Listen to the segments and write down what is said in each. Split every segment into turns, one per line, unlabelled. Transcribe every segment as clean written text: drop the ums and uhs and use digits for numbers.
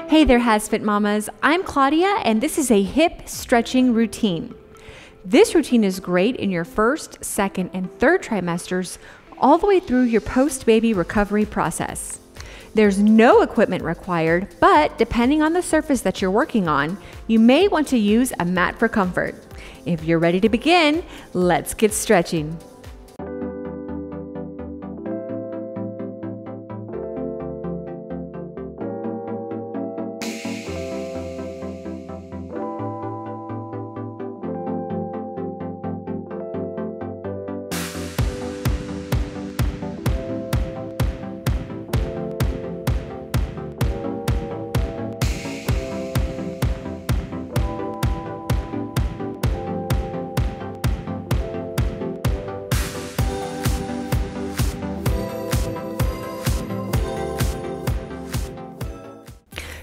Hey there, HASfit mamas. I'm Claudia, and this is a hip stretching routine. This routine is great in your first, second, and third trimesters, all the way through your post-baby recovery process. There's no equipment required, but depending on the surface that you're working on, you may want to use a mat for comfort. If you're ready to begin, let's get stretching.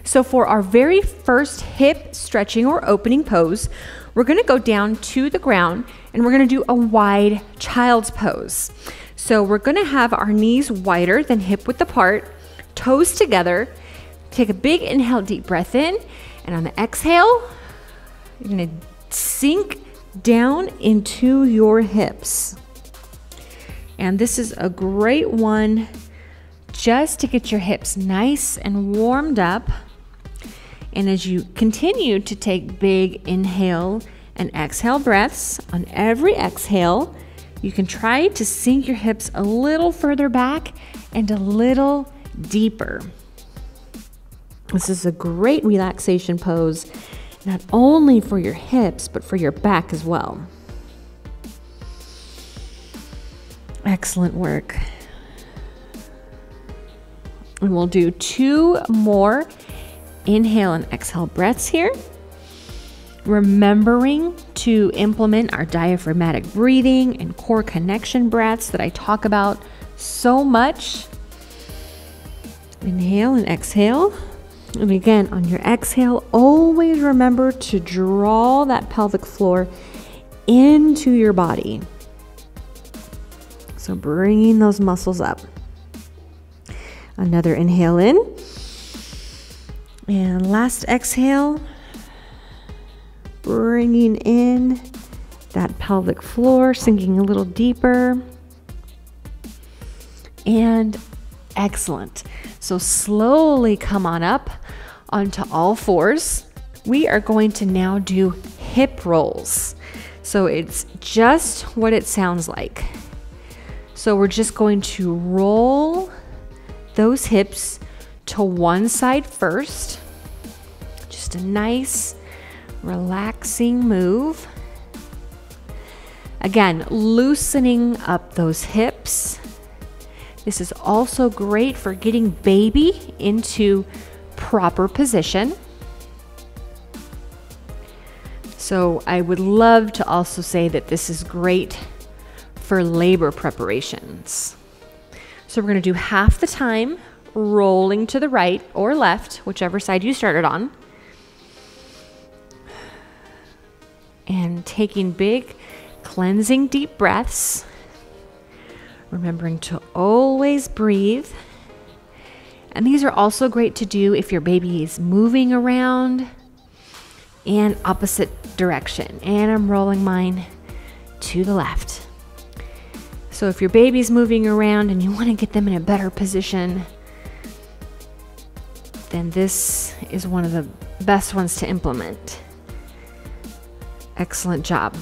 So for our very first hip stretching or opening pose, we're gonna go down to the ground and we're gonna do a wide child's pose. So we're gonna have our knees wider than hip width apart, toes together. Take a big inhale, deep breath in, and on the exhale, you're gonna sink down into your hips. And this is a great one just to get your hips nice and warmed up. And as you continue to take big inhale and exhale breaths, on every exhale, you can try to sink your hips a little further back and a little deeper. This is a great relaxation pose, not only for your hips, but for your back as well. Excellent work. And we'll do 2 more inhale and exhale breaths here. Remembering to implement our diaphragmatic breathing and core connection breaths that I talk about so much. Inhale and exhale. And again, on your exhale, always remember to draw that pelvic floor into your body. So bringing those muscles up. Another inhale in. And last exhale, bringing in that pelvic floor, sinking a little deeper. And excellent. So slowly come on up onto all fours. We are going to now do hip rolls. So it's just what it sounds like. So we're just going to roll those hips to one side first. Just a nice, relaxing move. Again, loosening up those hips. This is also great for getting baby into proper position. So I would love to also say that this is great for labor preparations. So we're going to do half the time rolling to the right or left, whichever side you started on. And taking big, cleansing deep breaths. Remembering to always breathe. And these are also great to do if your baby is moving around and opposite direction. And I'm rolling mine to the left. So if your baby's moving around and you want to get them in a better position, then this is one of the best ones to implement. Excellent job.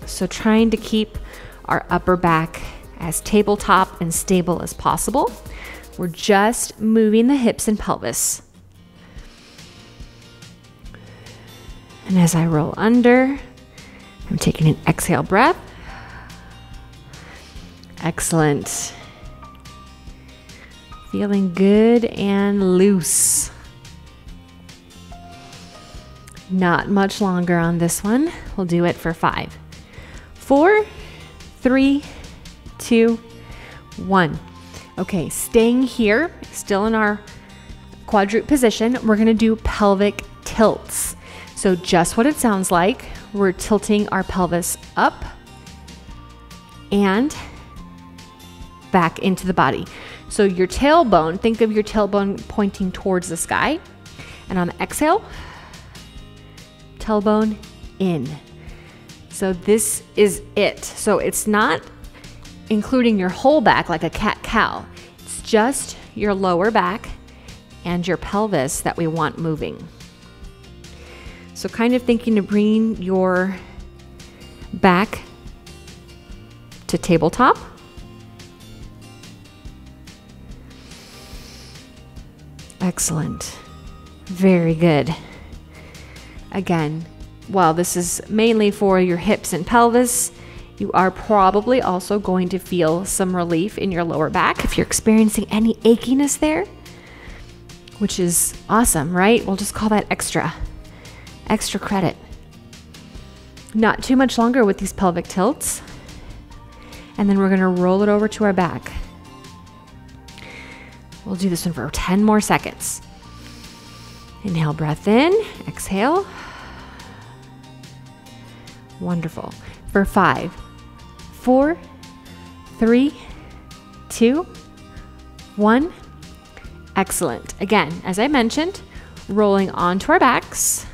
So trying to keep our upper back as tabletop and stable as possible. We're just moving the hips and pelvis. And as I roll under, I'm taking an exhale breath. Excellent. Feeling good and loose. Not much longer on this one. We'll do it for 5, 4, 3, 2, 1. Okay, staying here, still in our quadruped position, we're gonna do pelvic tilts. So just what it sounds like, we're tilting our pelvis up and back into the body. So your tailbone, think of your tailbone pointing towards the sky, And on the exhale, tailbone in. So this is it. So it's not including your whole back like a cat-cow. It's just your lower back and your pelvis that we want moving. So kind of thinking to bring your back to tabletop. Excellent. Very good. Again, while this is mainly for your hips and pelvis, you are probably also going to feel some relief in your lower back if you're experiencing any achiness there, which is awesome, right? We'll just call that extra credit. Not too much longer with these pelvic tilts. And then we're going to roll it over to our back. We'll do this one for 10 more seconds. Inhale, breath in, exhale. Wonderful. For 5, 4, 3, 2, 1. Excellent. Again, as I mentioned, rolling onto our backs.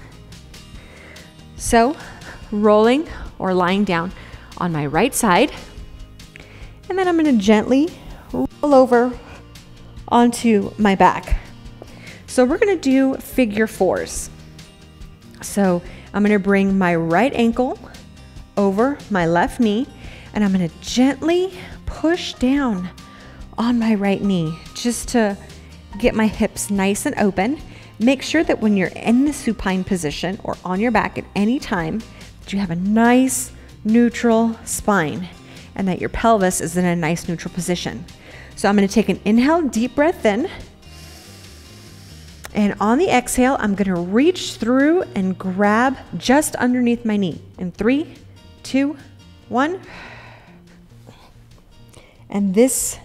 So, rolling or lying down on my right side. And then I'm going to gently roll over onto my back. So we're going to do figure fours. So I'm going to bring my right ankle over my left knee, and I'm going to gently push down on my right knee just to get my hips nice and open. Make sure that when you're in the supine position or on your back at any time, that you have a nice neutral spine and that your pelvis is in a nice neutral position. So I'm going to take an inhale, deep breath in. And on the exhale, I'm going to reach through and grab just underneath my knee. In 3, 2, 1. And this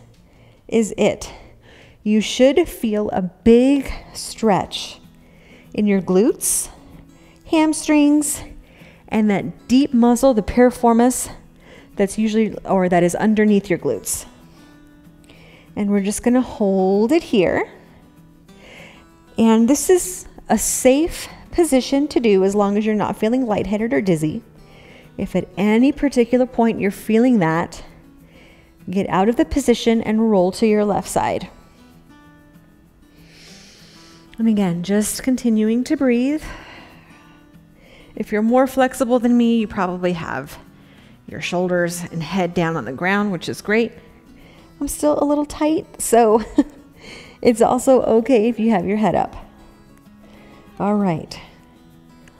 is it. You should feel a big stretch in your glutes, hamstrings, and that deep muscle, the piriformis, that is underneath your glutes. And we're just going to hold it here. And this is a safe position to do as long as you're not feeling lightheaded or dizzy. If at any particular point you're feeling that, get out of the position and roll to your left side. And again, just continuing to breathe. If you're more flexible than me, you probably have your shoulders and head down on the ground, which is great. I'm still a little tight, so it's also okay if you have your head up. All right.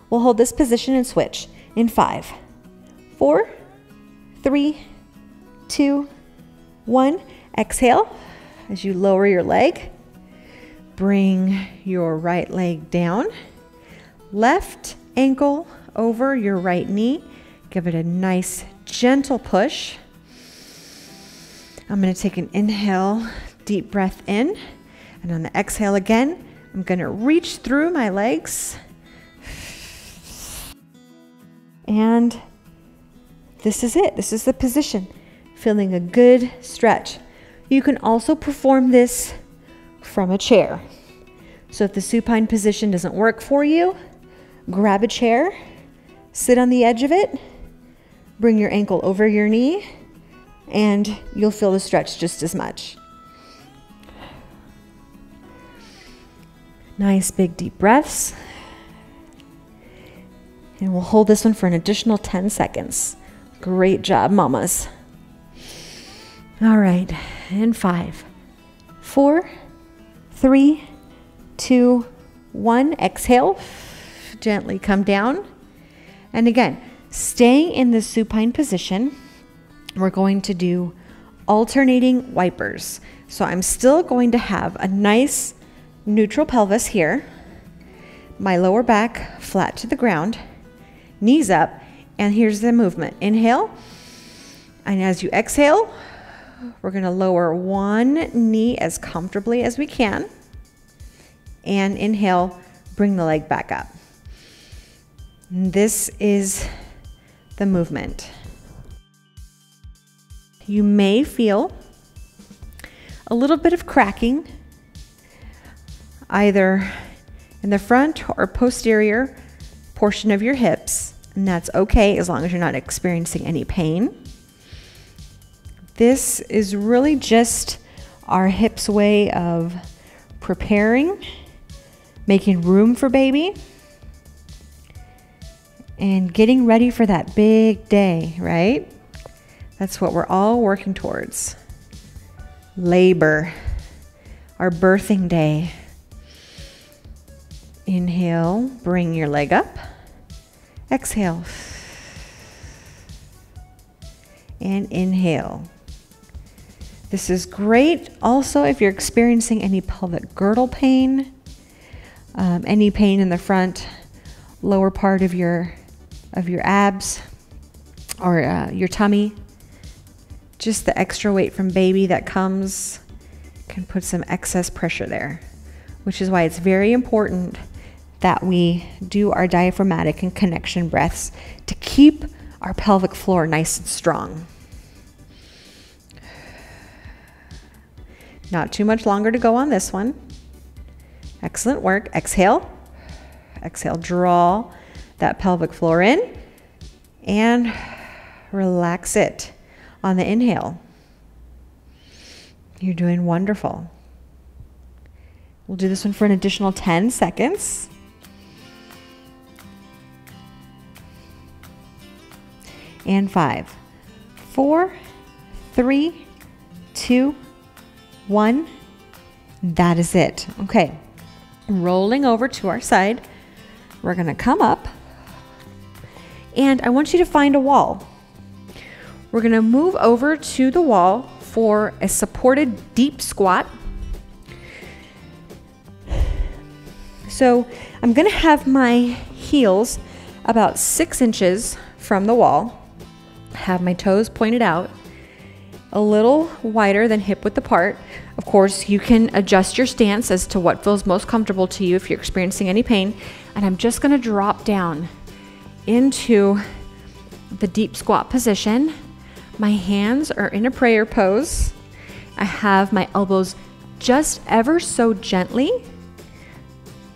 We'll hold this position and switch in 5, 4, 3, 2, 1. Exhale as you lower your leg. Bring your right leg down. Left ankle over your right knee. Give it a nice gentle push. I'm going to take an inhale, deep breath in. And on the exhale again, I'm going to reach through my legs. And this is it. This is the position. Feeling a good stretch. You can also perform this from a chair. So if the supine position doesn't work for you, grab a chair, sit on the edge of it, bring your ankle over your knee, and you'll feel the stretch just as much. Nice big deep breaths. And we'll hold this one for an additional 10 seconds. Great job, mamas. All right, and 5, 4, 3, 2, 1. Exhale. Gently come down. And again, staying in the supine position, we're going to do alternating wipers. So I'm still going to have a nice neutral pelvis here, my lower back flat to the ground, knees up, and here's the movement. Inhale, and as you exhale, we're going to lower one knee as comfortably as we can, and inhale, bring the leg back up. And this is the movement. You may feel a little bit of cracking, either in the front or posterior portion of your hips, and that's okay as long as you're not experiencing any pain. This is really just our hips' way of preparing, making room for baby, and getting ready for that big day, right? That's what we're all working towards. Labor, our birthing day. Inhale, bring your leg up. Exhale. And inhale. This is great also if you're experiencing any pelvic girdle pain, any pain in the front, lower part of your abs or your tummy. Just the extra weight from baby that comes can put some excess pressure there, which is why it's very important that we do our diaphragmatic and connection breaths to keep our pelvic floor nice and strong. Not too much longer to go on this one. Excellent work. Exhale. Exhale, draw that pelvic floor in and relax it on the inhale. You're doing wonderful. We'll do this one for an additional 10 seconds. And 5, 4, 3, 2, 1. That is it. Okay. Rolling over to our side. We're going to come up. And I want you to find a wall. We're going to move over to the wall for a supported deep squat. So I'm going to have my heels about 6 inches from the wall. Have my toes pointed out, a little wider than hip width apart. Of course, you can adjust your stance as to what feels most comfortable to you if you're experiencing any pain. And I'm just going to drop down into the deep squat position. My hands are in a prayer pose. I have my elbows just ever so gently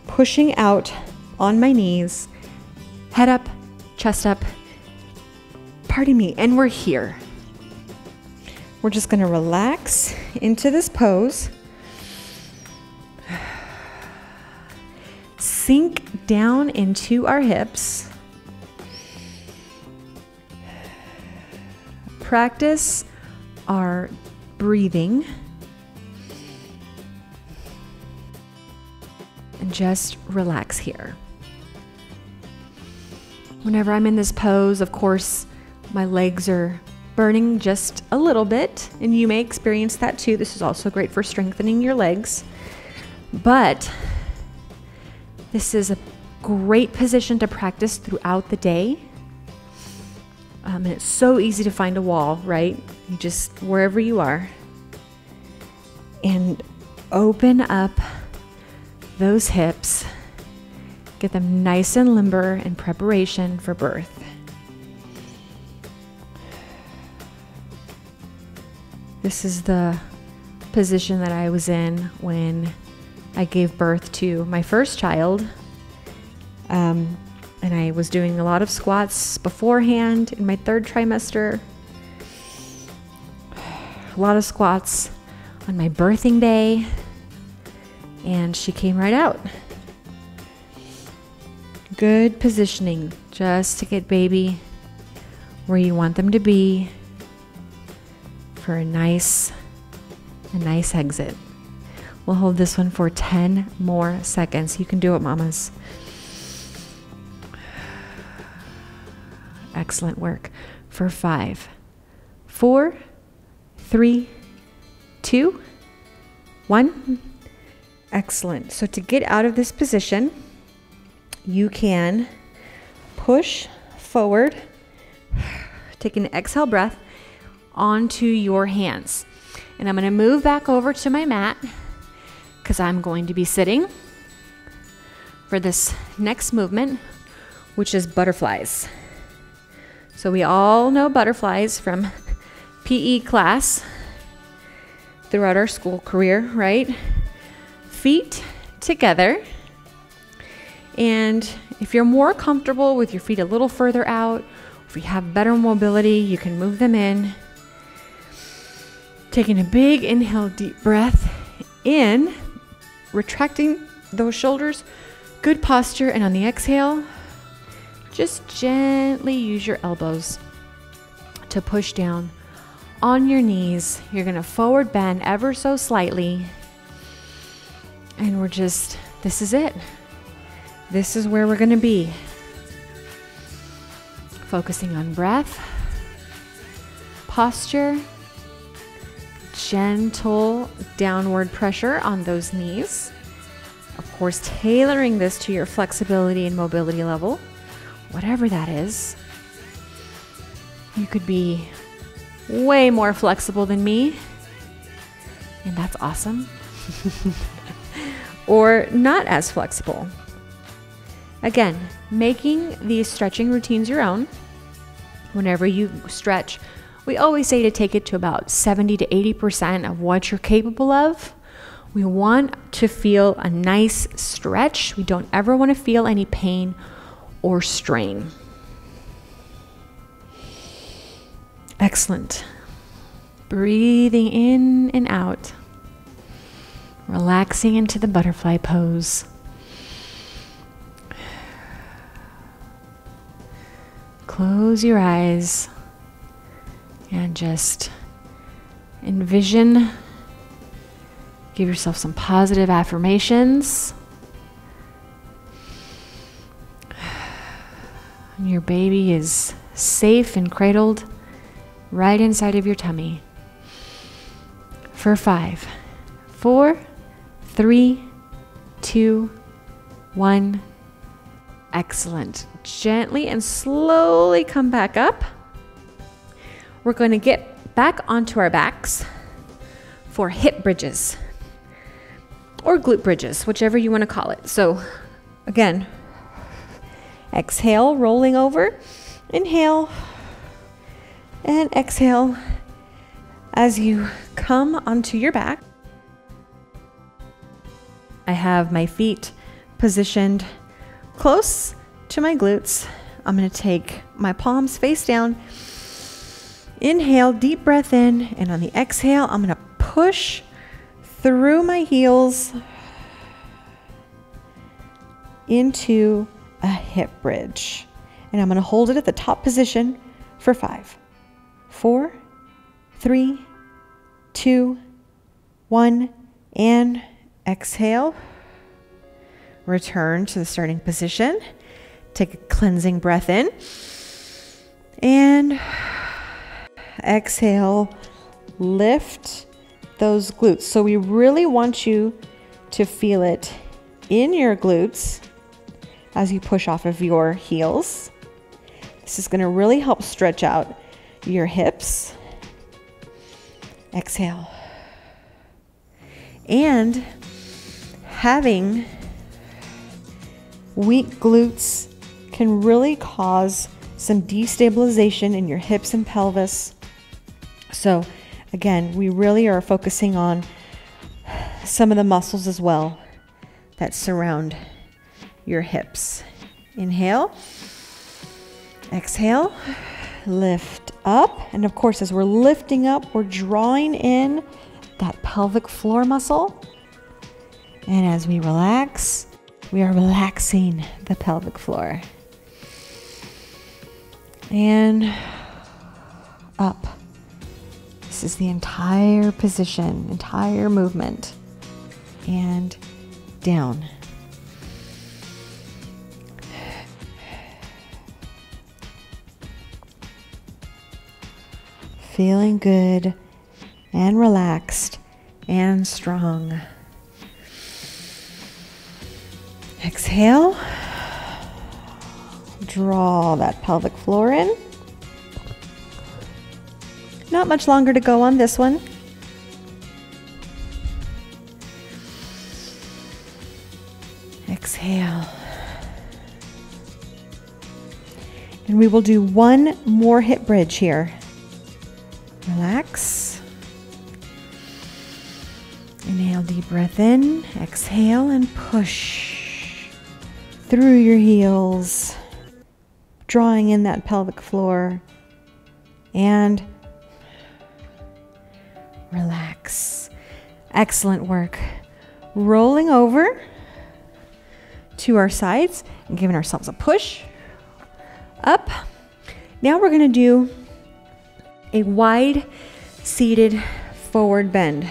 pushing out on my knees, head up, chest up. Pardon me, and we're here. We're just going to relax into this pose. Sink down into our hips. Practice our breathing. And just relax here. Whenever I'm in this pose, of course, my legs are burning just a little bit, and you may experience that too. This is also great for strengthening your legs. But this is a great position to practice throughout the day. And it's so easy to find a wall, right? You just, wherever you are. And open up those hips. Get them nice and limber in preparation for birth. This is the position that I was in when I gave birth to my first child. And I was doing a lot of squats beforehand in my 3rd trimester. A lot of squats on my birthing day. And she came right out. Good positioning just to get baby where you want them to be for a nice exit. We'll hold this one for 10 more seconds. You can do it, mamas. Excellent work. For 5, 4, 3, 2, 1. Excellent. So to get out of this position, you can push forward, take an exhale breath onto your hands. And I'm going to move back over to my mat because I'm going to be sitting for this next movement, which is butterflies. So we all know butterflies from PE class throughout our school career, right? Feet together, And if you're more comfortable with your feet a little further out, if you have better mobility, you can move them in. Taking a big inhale, deep breath in, retracting those shoulders, good posture. And on the exhale, just gently use your elbows to push down on your knees. You're gonna forward bend ever so slightly. And this is it. This is where we're gonna be. Focusing on breath, posture, gentle downward pressure on those knees. Of course, tailoring this to your flexibility and mobility level, whatever that is. You could be way more flexible than me, and that's awesome. Or not as flexible. Again, making these stretching routines your own. Whenever you stretch, we always say to take it to about 70 to 80% of what you're capable of. We want to feel a nice stretch. We don't ever want to feel any pain or strain. Excellent. Breathing in and out. Relaxing into the butterfly pose. Close your eyes and just envision. Give yourself some positive affirmations. Your baby is safe and cradled right inside of your tummy. For 5, 4, 3, 2, 1. Excellent. Gently and slowly come back up. We're going to get back onto our backs for hip bridges or glute bridges, whichever you want to call it. So again, exhale, rolling over, inhale, and exhale as you come onto your back. I have my feet positioned close to my glutes. I'm going to take my palms face down. Inhale, deep breath in, and on the exhale, I'm going to push through my heels into a hip bridge. And I'm going to hold it at the top position for 5, 4, 3, 2, 1, and exhale. Return to the starting position. Take a cleansing breath in. And exhale, lift those glutes. So we really want you to feel it in your glutes as you push off of your heels. This is going to really help stretch out your hips. Exhale. And having weak glutes can really cause some destabilization in your hips and pelvis. So again, we really are focusing on some of the muscles as well that surround your hips. Inhale, exhale, lift up. And of course, as we're lifting up, we're drawing in that pelvic floor muscle. And as we relax, we are relaxing the pelvic floor. And up. This is the entire position, entire movement. And down. Feeling good and relaxed and strong. Exhale. Draw that pelvic floor in. Not much longer to go on this one. Exhale. And we will do one more hip bridge here. Relax. Inhale, deep breath in. Exhale and push through your heels, drawing in that pelvic floor, and relax. Excellent work. Rolling over to our sides and giving ourselves a push up. Now we're going to do a wide seated forward bend.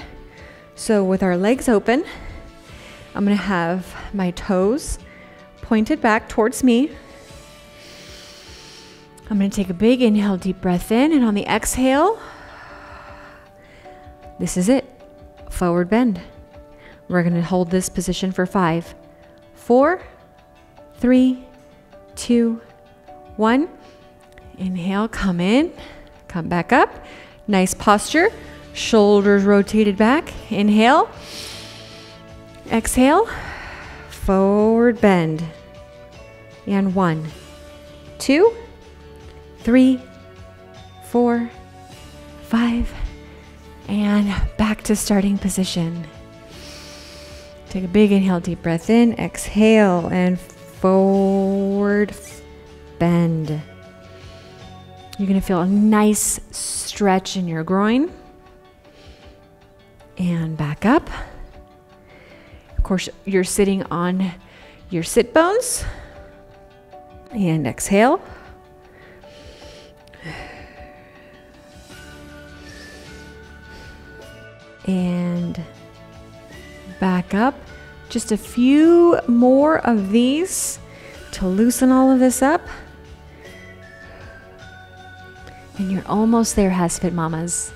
So with our legs open, I'm going to have my toes pointed back towards me. I'm going to take a big inhale, deep breath in, and on the exhale, this is it. Forward bend. We're going to hold this position for 5, 4, 3, 2, 1. Inhale, come in, come back up. Nice posture. Shoulders rotated back. Inhale. Exhale. Forward bend. And 1, 2, 3, 4, 5, and back to starting position. Take a big inhale, deep breath in, exhale, and forward bend. You're going to feel a nice stretch in your groin. And back up. Of course, you're sitting on your sit bones. And exhale. And back up. Just a few more of these to loosen all of this up. And you're almost there, HASfit mamas.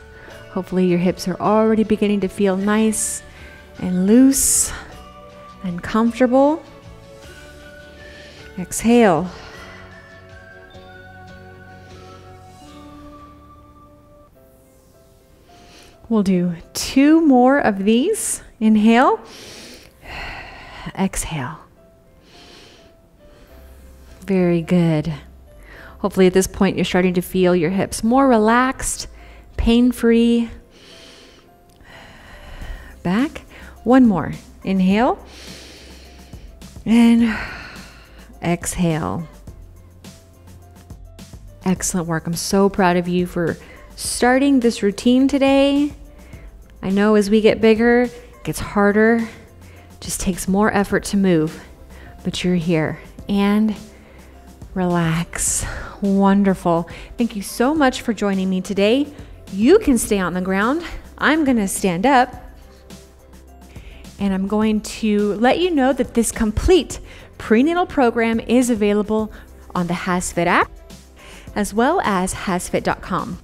Hopefully your hips are already beginning to feel nice and loose and comfortable. Exhale. We'll do 2 more of these. Inhale. Exhale. Very good. Hopefully at this point you're starting to feel your hips more relaxed, pain-free. Back. 1 more. Inhale. And exhale. Excellent work. I'm so proud of you for starting this routine today. I know as we get bigger, it gets harder, just takes more effort to move, but you're here. And relax. Wonderful. Thank you so much for joining me today. You can stay on the ground. I'm going to stand up, and I'm going to let you know that this complete prenatal program is available on the HASfit app, as well as HASfit.com.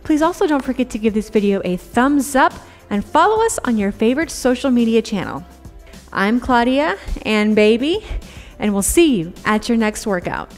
Please also don't forget to give this video a thumbs up and follow us on your favorite social media channel. I'm Claudia and baby, and we'll see you at your next workout.